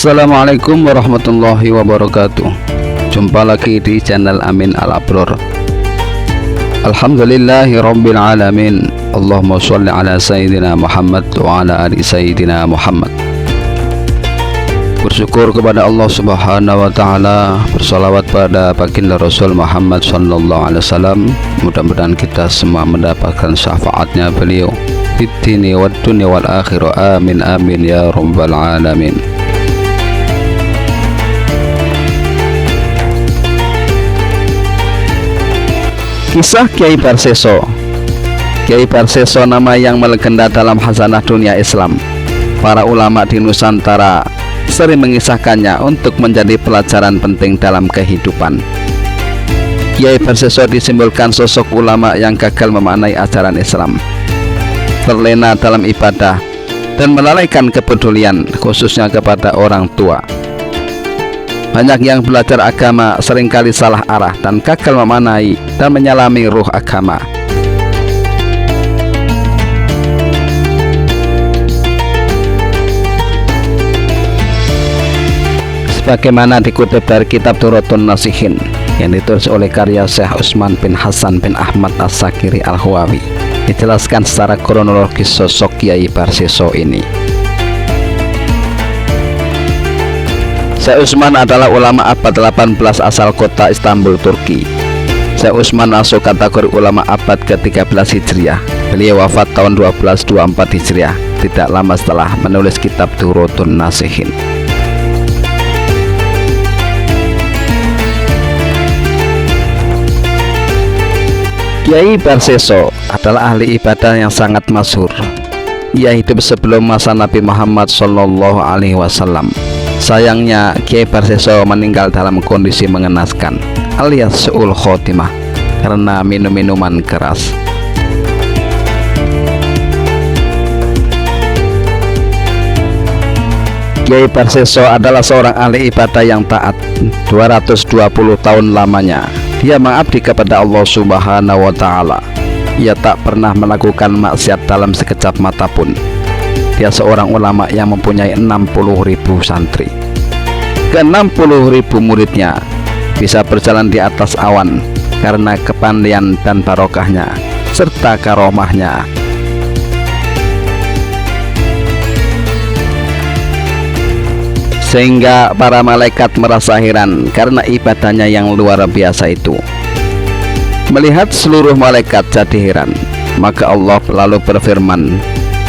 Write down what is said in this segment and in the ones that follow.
Assalamualaikum warahmatullahi wabarakatuh. Jumpa lagi di channel Amin Al-Abror. Alhamdulillahi rabbil alamin. Allahumma sholli ala sayyidina Muhammad wa ala ali sayyidina Muhammad. Bersyukur kepada Allah subhanahu wa ta'ala, bersalawat pada baginda Rasul Muhammad sallallahu alaihi wasallam. Mudah-mudahan kita semua mendapatkan syafaatnya beliau fid dini wad dunya wal akhirah. Amin amin ya rabbal alamin. Kisah Kiai Barseso. Kiai Barseso nama yang melegenda dalam hasanah dunia Islam. Para ulama di Nusantara sering mengisahkannya untuk menjadi pelajaran penting dalam kehidupan. Kiai Barseso disimbolkan sosok ulama yang gagal memaknai ajaran Islam, terlena dalam ibadah, dan melalaikan kepedulian khususnya kepada orang tua. Banyak yang belajar agama seringkali salah arah dan gagal memaknai dan menyelami ruh agama. Sebagaimana dikutip dari kitab Durratun Nasihin yang ditulis oleh karya Syekh Utsman bin Hasan bin Ahmad As-Sakiri Al-Huwawi, dijelaskan secara kronologis sosok Kiai Barseso ini. Syekh Utsman adalah ulama abad 18 asal kota Istanbul, Turki. Syekh Utsman masuk kategori ulama abad ke-13 Hijriah. Beliau wafat tahun 1224 Hijriah, tidak lama setelah menulis kitab Durratun Nasihin. Kiai Barseso adalah ahli ibadah yang sangat masyhur. Ia hidup sebelum masa Nabi Muhammad sallallahu alaihi wasallam. Sayangnya Kiai Barseso meninggal dalam kondisi mengenaskan alias su'ul khotimah karena minum minuman keras. Kiai Barseso adalah seorang ahli ibadah yang taat. 220 tahun lamanya dia mengabdi kepada Allah subhanahu wa ta'ala. Ia tak pernah melakukan maksiat dalam sekejap mata pun. Dia seorang ulama yang mempunyai 60.000 santri. Ke-60.000 muridnya bisa berjalan di atas awan karena kepandaian dan barokahnya serta karomahnya. Sehingga para malaikat merasa heran karena ibadahnya yang luar biasa itu. Melihat seluruh malaikat jadi heran, maka Allah lalu berfirman,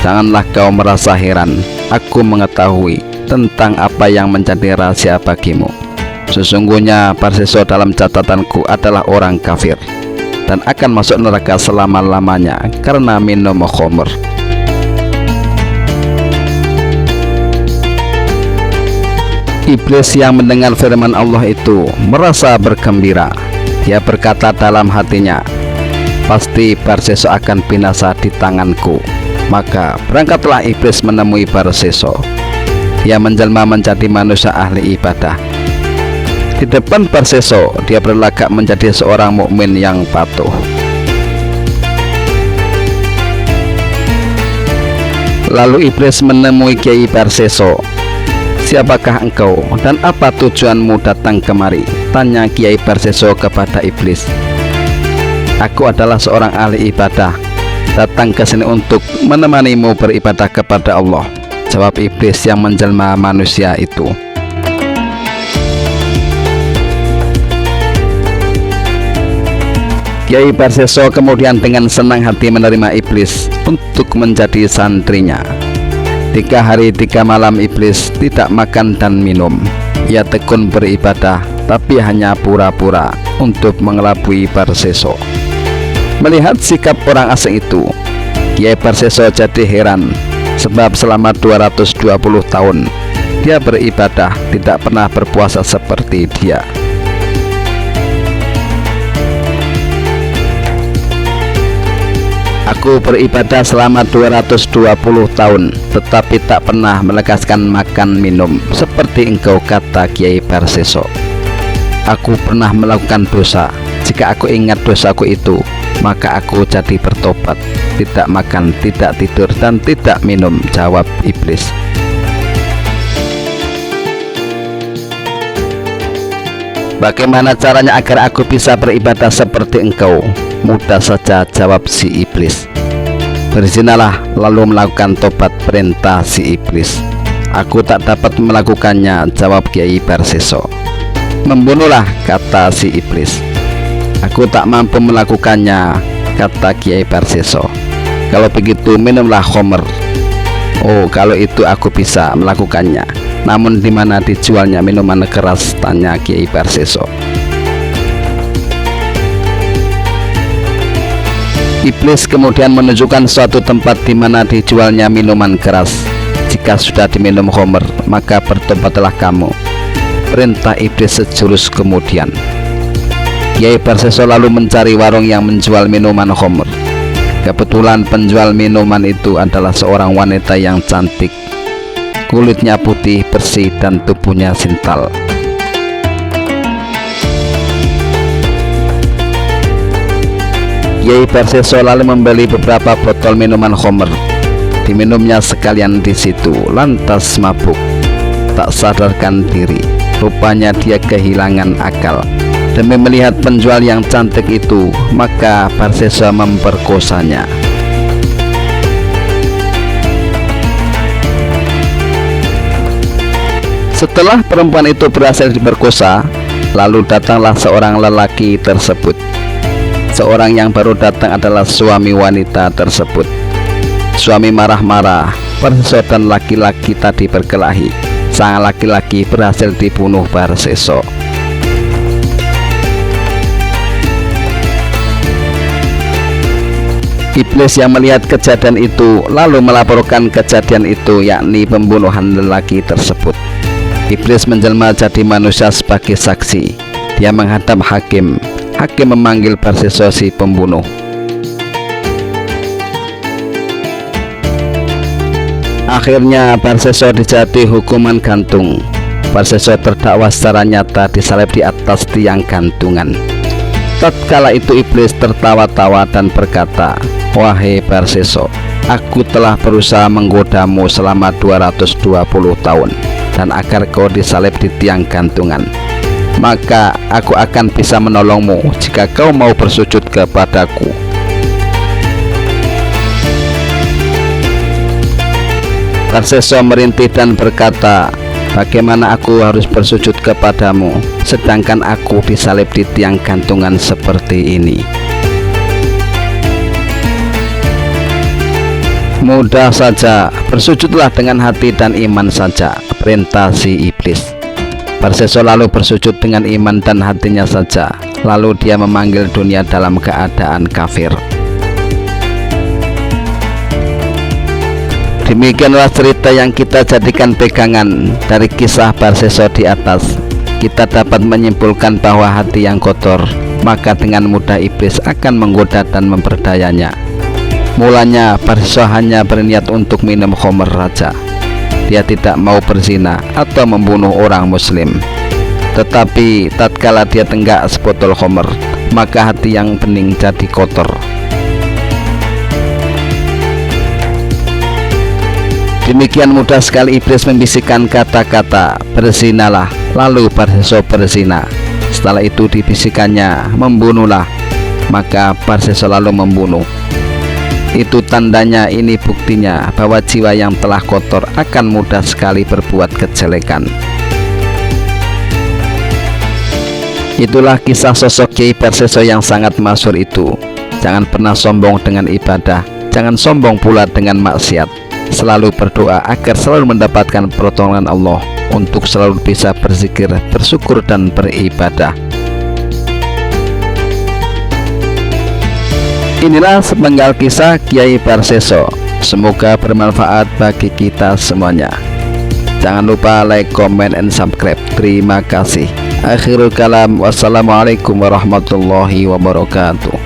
"Janganlah kau merasa heran, aku mengetahui tentang apa yang menjadi rahasia bagimu. Sesungguhnya Barseso dalam catatanku adalah orang kafir dan akan masuk neraka selama-lamanya karena minum khamr." Iblis yang mendengar firman Allah itu merasa bergembira. Dia berkata dalam hatinya, "Pasti Barseso akan binasa di tanganku." Maka berangkatlah iblis menemui Barseso. Dia menjelma menjadi manusia ahli ibadah. Di depan Barseso dia berlagak menjadi seorang mukmin yang patuh. Lalu iblis menemui Kiai Barseso. "Siapakah engkau dan apa tujuanmu datang kemari?" tanya Kiai Barseso kepada iblis. "Aku adalah seorang ahli ibadah, datang ke sini untuk menemanimu beribadah kepada Allah," jawab iblis yang menjelma manusia itu. Kiai Barseso kemudian dengan senang hati menerima iblis untuk menjadi santrinya. 3 hari 3 malam iblis tidak makan dan minum. Ia tekun beribadah, tapi hanya pura-pura untuk mengelabui Barseso. Melihat sikap orang asing itu, Kiai Barseso jadi heran, sebab selama 220 tahun dia beribadah tidak pernah berpuasa seperti dia. "Aku beribadah selama 220 tahun tetapi tak pernah melepaskan makan minum seperti engkau," kata Kiai Barseso. "Aku pernah melakukan dosa. Jika aku ingat dosaku itu, maka aku jadi bertobat. Tidak makan, tidak tidur, dan tidak minum," jawab iblis. Bagaimana caranya agar aku bisa beribadah seperti engkau? Mudah saja, jawab si iblis. Berzinalah lalu melakukan tobat, perintah si iblis. Aku tak dapat melakukannya, jawab Kiai Parseso. Membunuhlah, kata si iblis. Aku tak mampu melakukannya, kata Kiai Parseso. Kalau begitu minumlah khamr. Oh, kalau itu aku bisa melakukannya. Namun di mana dijualnya minuman keras, tanya Kiai Parseso. Iblis kemudian menunjukkan suatu tempat di mana dijualnya minuman keras. Jika sudah diminum khamr, maka bertobatlah kamu, perintah iblis sejurus kemudian. Kiai Parseso lalu mencari warung yang menjual minuman khamr. Kebetulan penjual minuman itu adalah seorang wanita yang cantik. Kulitnya putih bersih dan tubuhnya sintal. Kiai Parseso lalu membeli beberapa botol minuman khamr. Diminumnya sekalian di situ, lantas mabuk. Tak sadarkan diri, rupanya dia kehilangan akal. Demi melihat penjual yang cantik itu, maka Parseso memperkosanya. Setelah perempuan itu berhasil diperkosa, lalu datanglah seorang lelaki tersebut. Seorang yang baru datang adalah suami wanita tersebut. Suami marah-marah, Parseso dan laki-laki tadi berkelahi. Sang laki-laki berhasil dibunuh Parseso. Iblis yang melihat kejadian itu lalu melaporkan kejadian itu, yakni pembunuhan lelaki tersebut. Iblis menjelma jadi manusia sebagai saksi. Dia menghadap hakim. Hakim memanggil Parseso si pembunuh. Akhirnya Parseso dijatuhi hukuman gantung. Parseso terdakwa secara nyata disalib di atas tiang gantungan. Tatkala itu iblis tertawa-tawa dan berkata, "Wahai Parseso, aku telah berusaha menggodamu selama 220 tahun dan agar kau disalib di tiang gantungan. Maka aku akan bisa menolongmu jika kau mau bersujud kepadaku." Parseso merintih dan berkata, "Bagaimana aku harus bersujud kepadamu, sedangkan aku disalib di tiang gantungan seperti ini?" Mudah saja, bersujudlah dengan hati dan iman saja, perintah si iblis. Parseso lalu bersujud dengan iman dan hatinya saja. Lalu dia memanggil dunia dalam keadaan kafir. Demikianlah cerita yang kita jadikan pegangan dari kisah Parseso di atas. Kita dapat menyimpulkan bahwa hati yang kotor, maka dengan mudah iblis akan menggoda dan memperdayanya. Mulanya Parseso hanya berniat untuk minum khamr saja. Dia tidak mau berzina atau membunuh orang muslim. Tetapi tatkala dia tenggak sebotol khamr, maka hati yang bening jadi kotor. Demikian mudah sekali iblis membisikkan kata-kata, "Berzinalah." Lalu Parseso berzina. Setelah itu dibisikannya, "Membunuhlah." Maka Parseso lalu membunuh. Itu tandanya, ini buktinya bahwa jiwa yang telah kotor akan mudah sekali berbuat kejelekan. Itulah kisah sosok Kiai Parseso yang sangat masyhur itu. Jangan pernah sombong dengan ibadah, jangan sombong pula dengan maksiat. Selalu berdoa agar selalu mendapatkan pertolongan Allah, untuk selalu bisa berzikir, bersyukur dan beribadah. Inilah sepenggal kisah Kiai Parseso. Semoga bermanfaat bagi kita semuanya. Jangan lupa like, comment, and subscribe. Terima kasih. Akhirul kalam. Wassalamualaikum warahmatullahi wabarakatuh.